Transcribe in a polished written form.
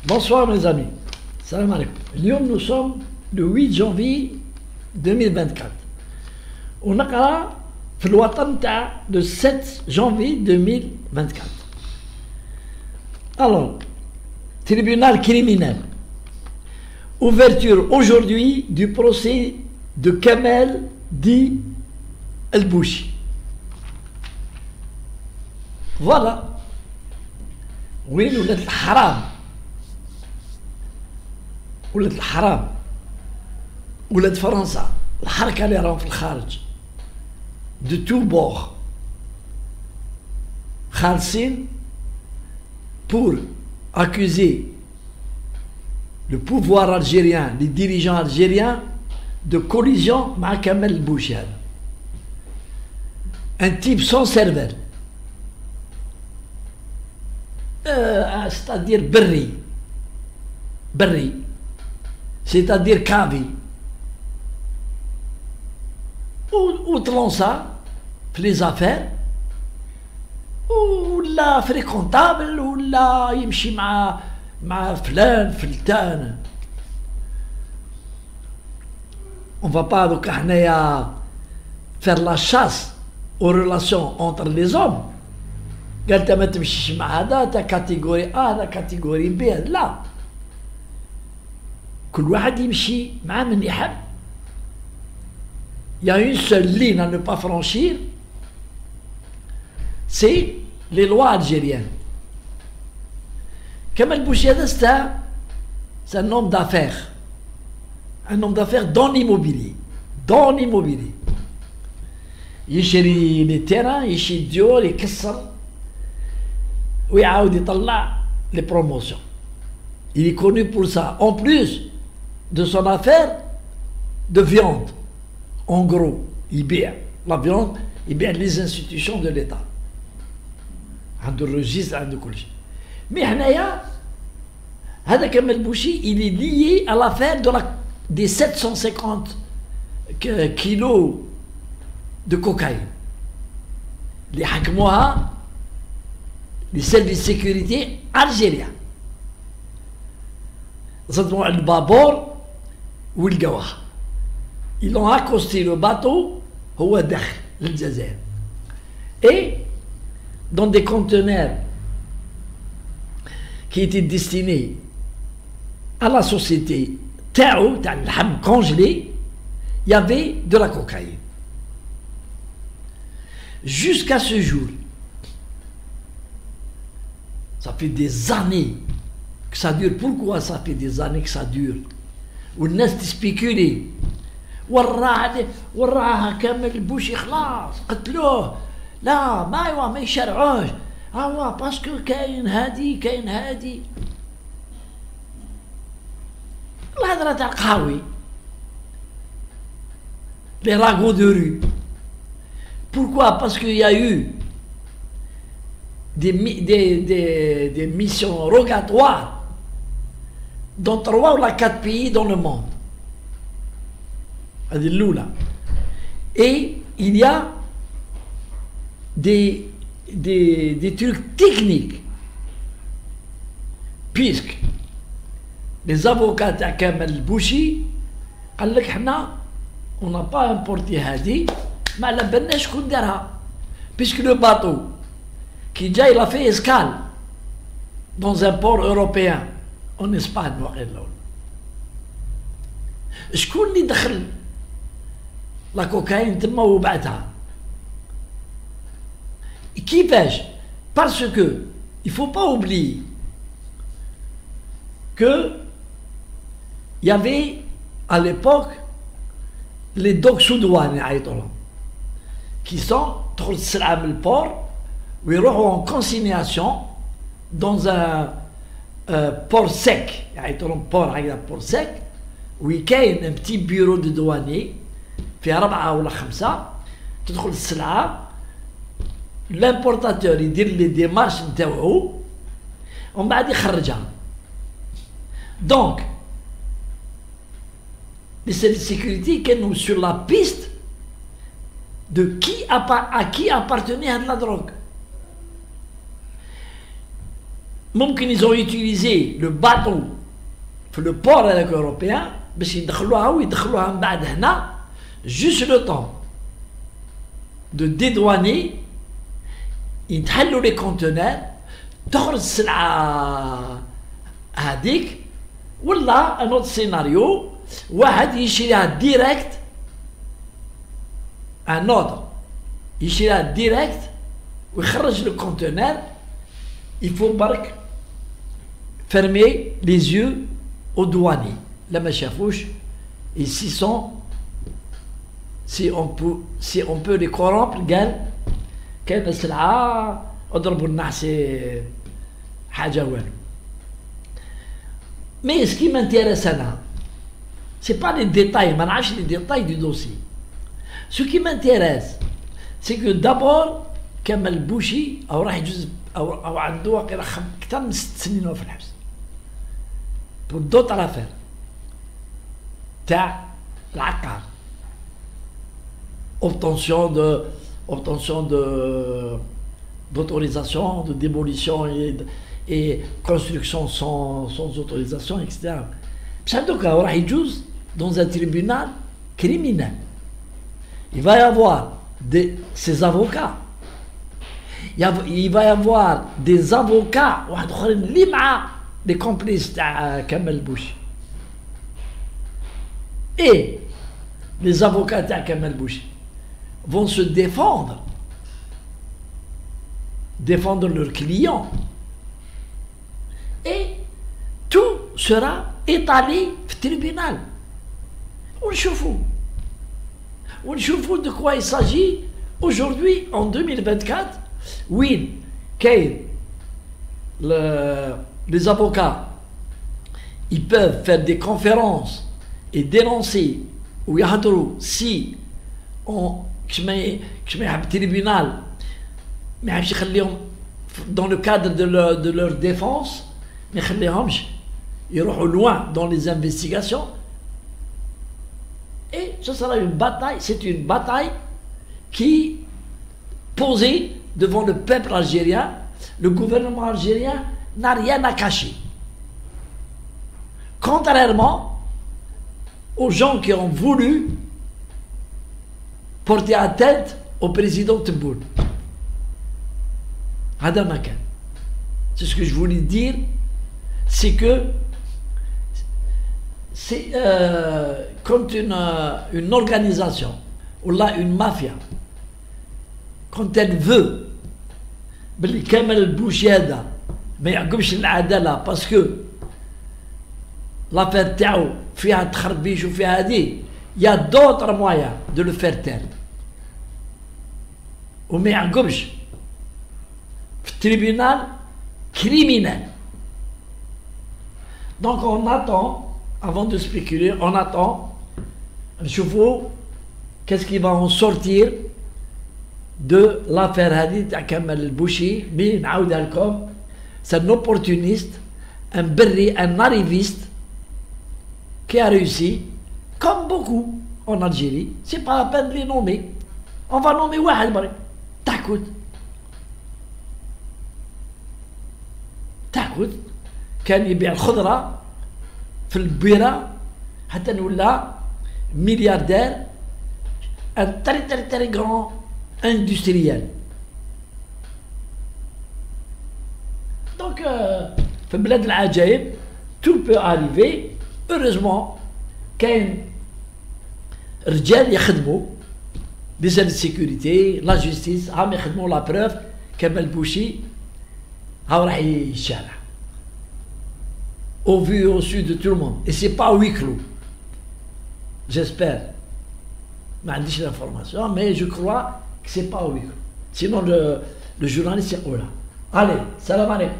Bonsoir mes amis. Salam alaikum. اليوم nous sommes le 8 janvier 2024. ونقرا في الوطن تاع le 7 janvier 2024. Alors, tribunal criminel. Ouverture aujourd'hui du procès de Kamel dit El-Bouchi. Voilà. وين ولاد الحرام ولاد الحرام ولاد فرنسا الحركة اللي راهم في الخارج de tout bord خالصين pour accuser le pouvoir algérien, les dirigeants algériens de collision مع كمال البوشي هذا. Un type sans cervelle. C'est-à-dire بري c'est-à-dire كافي وتلونسا في لي زافير ولا فريكونتابل ولا يمشي مع فلان فلتان. On va pas donc حنايا faire la chasse aux relations entre les hommes. قال انت ما تمشيش مع هذا تا كاتيجوري هذا كاتيجوري بي، لا، كل واحد يمشي مع من يحب. Il y a une seule ligne à ne pas franchir, c'est les lois algériennes. Kamel El-Bouchi هذا c'est un homme d'affaires, un homme d'affaires dans l'immobilier, يشري لي تيران، يشري ديور، يكسر ويعاود يطلع les promotions. Il est connu pour ça, en plus de son affaire de viande. En gros, il بيع la viande, il بيع les institutions de l'État. عنده الريجستر، عنده كل شيء. Mais حنايا هذا كمال البوشي il est lié à l'affaire des 750 kilos de cocaïne اللي حكموها les services de sécurité algériens. صدموا على البابور ولقوها. Ils ont accosté le bateau هو داخل للجزائر. Et dans des conteneurs qui étaient destinés à la société تاعو تاع اللحم congelé, il y avait de la cocaïne. Jusqu'à ce jour, ça fait des années que ça dure. Pourquoi ça fait des années que ça dure? والناس تسبيكولي وراها كامل البوشي خلاص قتلوه، لا ما يشرعوش، باسكو كاين هادي الهضره تاع قهاوي les ragots de rue. Pourquoi? Parce qu'il y a eu des missions rogatoires dans 3 ou 4 pays dans le monde. Et il y a des trucs techniques, puisque les avocats de Kamel El-Bouchi قال لك حنا on n'a pas importé هذه، ما على بالنا شكون دارها، puisque le bateau qui déjà il a fait escale dans un port européen en Espagne وغير لون. شكون اللي دخل لا كوكايين تما وبعتها؟ كيفاش؟ parce que il faut pas oublier que il y avait à l'époque les docs sous douane يعيطوا لهم qui sont تدخل السلعة من البور ويروحوا en consignation dans un port sec، يعيطوا لهم port sec، وكاين un petit bureau de douanier فيها 4 ولا 5 تدخل السلعة، l'importateur يدير لي ديمارش نتاوعو ومن بعد يخرجها. Donc les services de sécurité كانوا sur la piste de à qui appartenait la drogue. ممكن ils ont utilisé le bateau في le port européen باش يدخلوها ويدخلوها من بعد هنا juste le temps de dédouaner يتحلوا les conteneurs تخرج السلعة هذيك ولا un autre scénario واحد يشريها ديريكت un autre يشريها ديريكت ويخرج le conteneur. Il faut برك fermer les yeux aux douaniers لا ما شافوش et si on peut les corrompre قال كاين السلعة اضربوا النحس حاجة والو. Mais ce qui m'intéresse là, c'est pas les détails, ما نعرفش les détails du dossier. Ce qui m'intéresse, c'est que d'abord كمال بوشي او راح يجوز او عنده واقيلا اكثر من 6 سنين وهو في الحبس. pour d'autres affaires تاع العقار. obtention d'autorisation de démolition et construction sans autorisation, etc. Pshadoka aura يجوز dans un tribunal criminel. Il va y avoir ses avocats. Il va y avoir des avocats واحد اخرين اللي مع les complices تاع كمال بوشي. Et les avocats تاع كمال بوشي vont se défendre leurs clients. Et tout sera étalé في tribunal. ونشوفوا de quoi il s'agit aujourd'hui en 2024. Oui, les avocats, ils peuvent faire des conférences et dénoncer ou يهضروا si كما tribunal ما يحبش يخليهم dans le cadre de leur défense ما يخليهمش يروحوا loin dans les investigations. Et ce sera une bataille, c'est une bataille qui posée devant le peuple algérien. Le gouvernement algérien n'a rien à cacher. Contrairement aux gens qui ont voulu porter atteinte au président Tebboune. Hada Makan. C'est ce que je voulais dire, c'est que c'est comme une organisation, ou là une mafia, quand elle veut, Kamel Bouchiada, mais parce que l'affaire Tao fait un tcharbiche ou fait un dit, il y a d'autres moyens de le faire taire. Ou mais un gauche, tribunal criminel. Donc on attend. Avant de spéculer, on attend, je vois qu'est-ce qui va en sortir de l'affaire Hadid à Kamel El-Bouchi. Mais c'est un opportuniste, un berri, un arriviste qui a réussi, comme beaucoup en Algérie. C'est pas la peine de les nommer. On va nommer Wahed Bari. Takout. كان يبيع الخضره في البيرة حتى نولى ملياردير ان تري grand industriel. Donc في بلاد العجائب tout peut arriver. Heureusement كاين رجال يخدموا les services de sécurité, la justice هم يخدموا la preuve كمال بوشي هاو راح يشارع au vu et au su de tout le monde. Et c'est pas huis clos. J'espère. Je n'ai pas l'information, mais je crois que c'est pas huis clos. Sinon, le journaliste est là. Allez, salam alaikum.